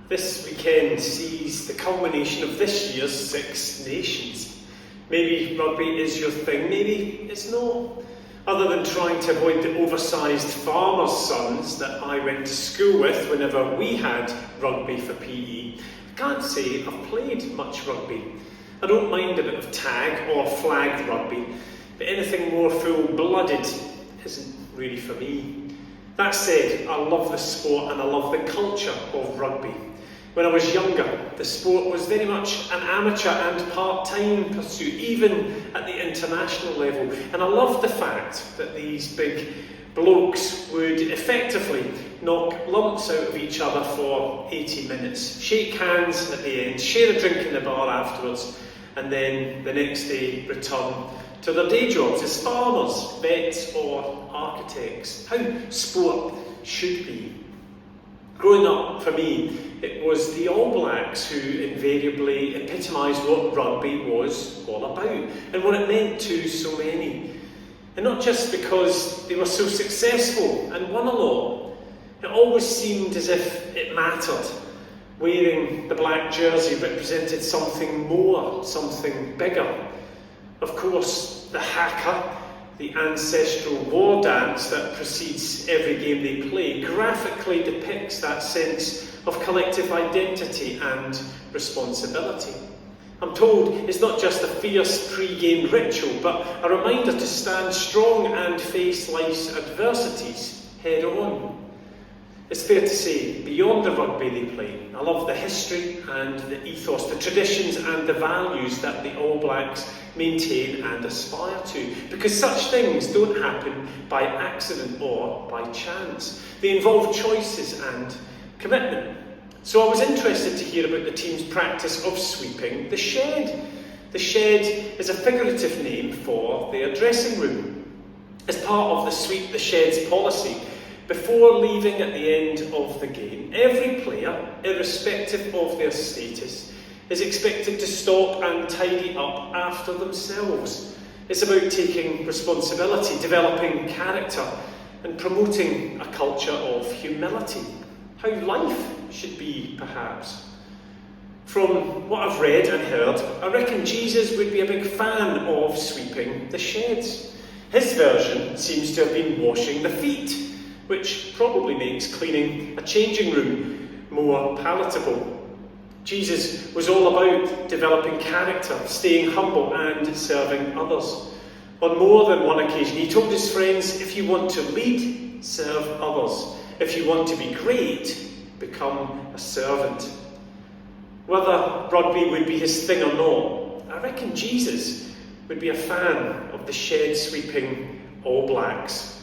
This weekend sees the culmination of this year's Six Nations. Maybe rugby is your thing, maybe it's not. Other than trying to avoid the oversized farmers' sons that I went to school with whenever we had rugby for PE, I can't say I've played much rugby. I don't mind a bit of tag or flag rugby, but anything more full-blooded isn't really for me. That said, I love the sport and I love the culture of rugby. When I was younger, the sport was very much an amateur and part-time pursuit, even at the international level. And I loved the fact that these big blokes would effectively knock lumps out of each other for 80 minutes, shake hands at the end, share a drink in the bar afterwards, and then the next day return to their day jobs as farmers, vets or architects. How sport should be. Growing up, for me, it was the All Blacks who invariably epitomised what rugby was all about and what it meant to so many. And not just because they were so successful and won a lot. It always seemed as if it mattered. Wearing the black jersey represented something more, something bigger. Of course, the haka, the ancestral war dance that precedes every game they play, graphically depicts that sense of collective identity and responsibility. I'm told it's not just a fierce pre-game ritual, but a reminder to stand strong and face life's adversities head on. It's fair to say, beyond the rugby they play, I love the history and the ethos, the traditions and the values that the All Blacks maintain and aspire to. Because such things don't happen by accident or by chance. They involve choices and commitment. So I was interested to hear about the team's practice of sweeping the shed. The shed is a figurative name for their dressing room. As part of the Sweep the Sheds policy, before leaving at the end of the game, every player, irrespective of their status, is expected to stop and tidy up after themselves. It's about taking responsibility, developing character, and promoting a culture of humility. How life should be, perhaps. From what I've read and heard, I reckon Jesus would be a big fan of sweeping the sheds. His version seems to have been washing the feet, which probably makes cleaning a changing room more palatable. Jesus was all about developing character, staying humble and serving others. On more than one occasion, he told his friends, if you want to lead, serve others. If you want to be great, become a servant. Whether rugby would be his thing or not, I reckon Jesus would be a fan of the shed sweeping All Blacks.